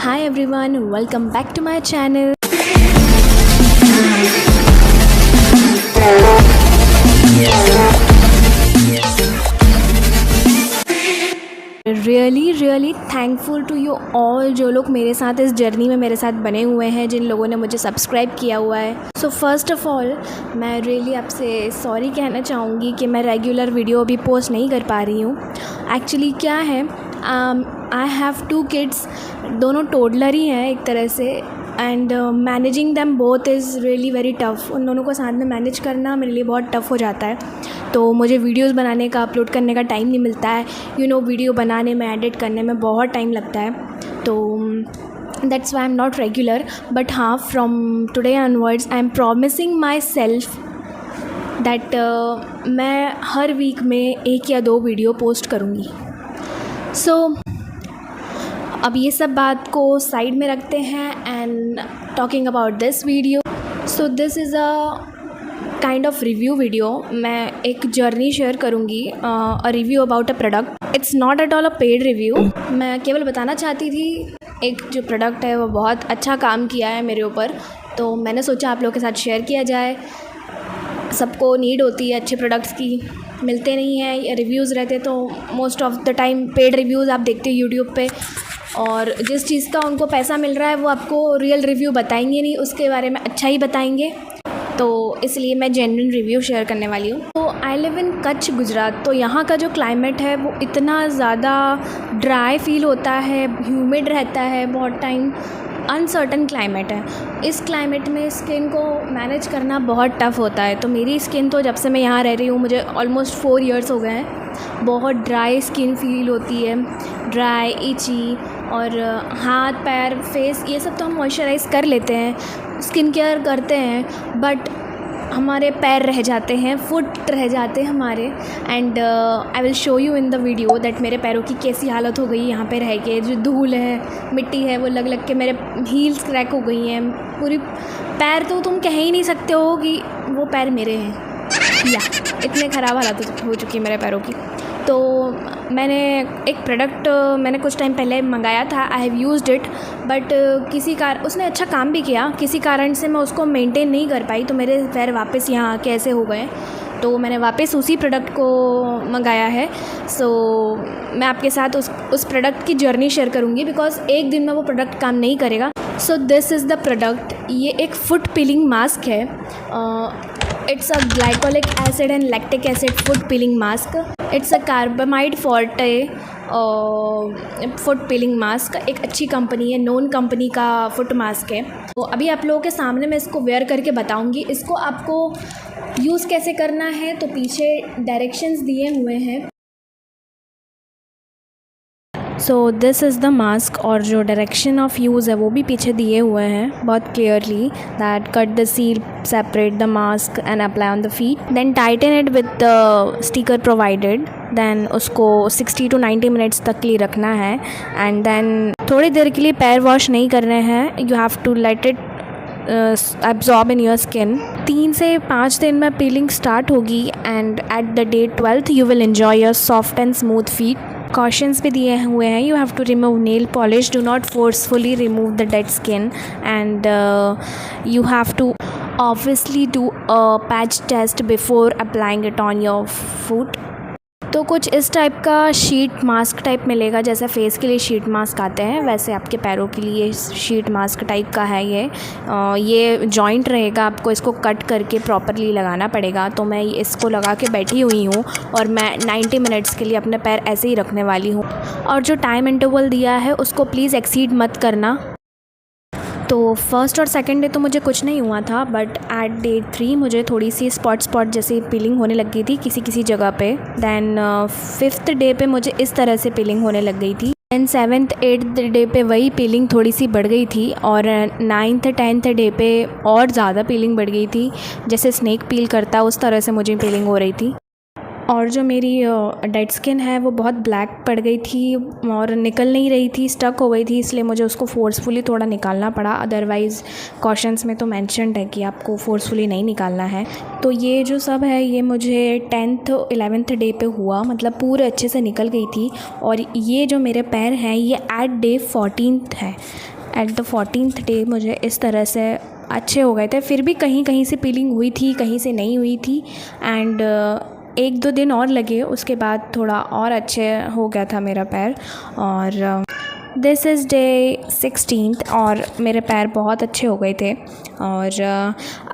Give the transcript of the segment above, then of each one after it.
Hi everyone, welcome back to my channel. Really thankful to you all जो लोग मेरे साथ इस जर्नी में मेरे साथ बने हुए हैं, जिन लोगों ने मुझे सब्सक्राइब किया हुआ है। सो फर्स्ट ऑफ़ ऑल मैं रियली आपसे सॉरी कहना चाहूँगी कि मैं रेगुलर वीडियो अभी पोस्ट नहीं कर पा रही हूँ। एक्चुअली क्या है, आई हैव 2 किड्स, दोनों टोडलर ही हैं एक तरह से, and managing them both is really very tough. उन दोनों को साथ में मैनेज करना मेरे लिए बहुत टफ़ हो जाता है। तो मुझे वीडियोस बनाने का, अपलोड करने का टाइम नहीं मिलता है। वीडियो बनाने में, एडिट करने में बहुत टाइम लगता है। तो that's why I am not regular, but हाँ, from today onwards I am promising myself that मैं हर वीक में 1 या 2 वीडियो पोस्ट करूँगी। सो अब ये सब बात को साइड में रखते हैं and talking about this video. So this is a kind of review video. मैं एक जर्नी शेयर करूँगी, a review about a product. It's not at all a paid review. मैं केवल बताना चाहती थी, एक जो प्रोडक्ट है वो बहुत अच्छा काम किया है मेरे ऊपर, तो मैंने सोचा आप लोगों के साथ शेयर किया जाए। सबको नीड होती है अच्छे प्रोडक्ट्स की, मिलते नहीं हैं। रिव्यूज़ रहते तो most of the time paid reviews आप देखते हो यूट्यूब पे, और जिस चीज़ का उनको पैसा मिल रहा है वो आपको रियल रिव्यू बताएंगे नहीं, उसके बारे में अच्छा ही बताएंगे। तो इसलिए मैं जेन्युइन रिव्यू शेयर करने वाली हूँ। तो I live in Kutch, Gujarat. तो यहाँ का जो क्लाइमेट है वो इतना ज़्यादा ड्राई फील होता है, ह्यूमिड रहता है बहुत टाइम, अनसर्टन क्लाइमेट है। इस क्लाइमेट में स्किन को मैनेज करना बहुत टफ़ होता है। तो मेरी स्किन तो जब से मैं यहाँ रह रही हूँ, मुझे ऑलमोस्ट 4 ईयर्स हो गए हैं, बहुत ड्राई स्किन फील होती है, ड्राई, इची, और हाथ पैर फेस ये सब तो हम मॉइस्चराइज़ कर लेते हैं, स्किन केयर करते हैं, बट हमारे पैर रह जाते हैं, फुट रह जाते हैं हमारे। And I will show you in the video that मेरे पैरों की कैसी हालत हो गई यहाँ पे रह के। जो धूल है, मिट्टी है, वो लग लग के मेरे हील्स क्रैक हो गई हैं पूरी। पैर तो तुम कह ही नहीं सकते हो कि वो पैर मेरे हैं, या इतने ख़राब हालत हो चुकी है मेरे पैरों की। तो मैंने एक प्रोडक्ट मैंने कुछ टाइम पहले मंगाया था, I have used it, but किसी कारण उसने अच्छा काम भी किया, किसी कारण से मैं उसको मेंटेन नहीं कर पाई, तो मेरे पैर वापस यहाँ आके ऐसे हो गए। तो मैंने वापस उसी प्रोडक्ट को मंगाया है। सो मैं आपके साथ उस प्रोडक्ट की जर्नी शेयर करूँगी, बिकॉज एक दिन में वो प्रोडक्ट काम नहीं करेगा। So this is the product. ये एक फुट पीलिंग मास्क है। It's a glycolic acid and lactic acid foot peeling mask. It's a carbamide forte foot peeling mask. एक अच्छी कंपनी है, नोन कंपनी का फुट मास्क है। तो अभी आप लोगों के सामने मैं इसको वेयर करके बताऊंगी। इसको आपको यूज़ कैसे करना है तो पीछे डायरेक्शंस दिए हुए हैं। So this is the mask, और जो डायरेक्शन ऑफ यूज़ है वो भी पीछे दिए हुए हैं बहुत clearly, that cut the seal, separate the mask and apply on the feet, then tighten it with the sticker provided. Then उसको 60 to 90 मिनट्स तक के लिए रखना है, एंड देन थोड़ी देर के लिए पैर वॉश नहीं करने हैं। You have to let it absorb in your skin. 3 से 5 दिन में पीलिंग स्टार्ट होगी, and at the day 12th you will enjoy your soft and smooth feet. Cautions भी दिए हुए हैं। You have to remove nail polish, do not forcefully remove the dead skin, and you have to obviously do a patch test before applying it on your foot. तो कुछ इस type का sheet mask type मिलेगा, जैसे face के लिए sheet mask आते हैं वैसे आपके पैरों के लिए शीट मास्क टाइप का है ये जॉइंट रहेगा, आपको इसको कट करके प्रॉपरली लगाना पड़ेगा। तो मैं इसको लगा के बैठी हुई हूँ, और मैं 90 मिनट्स के लिए अपने पैर ऐसे ही रखने वाली हूँ। और जो टाइम इंटरवल दिया है उसको प्लीज़ एक्सीड मत करना। तो फर्स्ट और सेकंड डे तो मुझे कुछ नहीं हुआ था, बट एट डे 3 मुझे थोड़ी सी स्पॉट जैसी पीलिंग होने लग गई थी किसी जगह पे। दैन 5th डे पे मुझे इस तरह से पीलिंग होने लग गई थी। दैन 7th 8th डे पे वही पीलिंग थोड़ी सी बढ़ गई थी, और 9th 10th डे पे और ज़्यादा पीलिंग बढ़ गई थी, जैसे स्नेक पील करता उस तरह से मुझे पीलिंग हो रही थी। और जो मेरी डेड स्किन है वो बहुत ब्लैक पड़ गई थी और निकल नहीं रही थी, स्टक हो गई थी, इसलिए मुझे उसको फ़ोर्सफुली थोड़ा निकालना पड़ा। अदरवाइज़ कॉशंस में तो मेंशन्ड है कि आपको फ़ोर्सफुली नहीं निकालना है। तो ये जो सब है ये मुझे 10th 11th डे पे हुआ, मतलब पूरे अच्छे से निकल गई थी। और ये जो मेरे पैर हैं ये एट डे 14th है। एट द 14th डे मुझे इस तरह से अच्छे हो गए थे। फिर भी कहीं कहीं से पीलिंग हुई थी, कहीं से नहीं हुई थी। एंड 1-2 दिन और लगे, उसके बाद थोड़ा और अच्छे हो गया था मेरा पैर। और दिस इज़ डे 16th और मेरे पैर बहुत अच्छे हो गए थे। और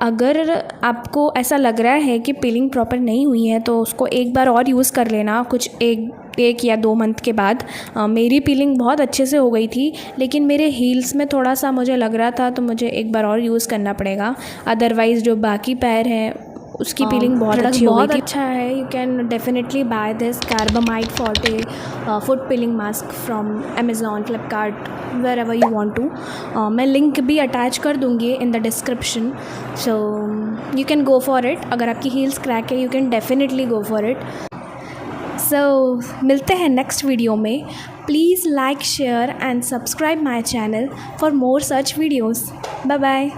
अगर आपको ऐसा लग रहा है कि पीलिंग प्रॉपर नहीं हुई है तो उसको एक बार और यूज़ कर लेना, कुछ एक या 2 मंथ के बाद। मेरी पीलिंग बहुत अच्छे से हो गई थी, लेकिन मेरे हील्स में थोड़ा सा मुझे लग रहा था, तो मुझे एक बार और यूज़ करना पड़ेगा। अदरवाइज़ जो बाकी पैर हैं उसकी पीलिंग बहुत अच्छी हो गई थी। अच्छा है, you can definitely buy this carbamide forte foot peeling mask from Amazon, Flipkart, wherever you want to. मैं लिंक भी अटैच कर दूँगी in the description, so you can go for it. अगर आपकी हील्स क्रैक है, you can definitely go for it. So मिलते हैं next video में। Please like, share and subscribe my channel for more such videos. Bye bye.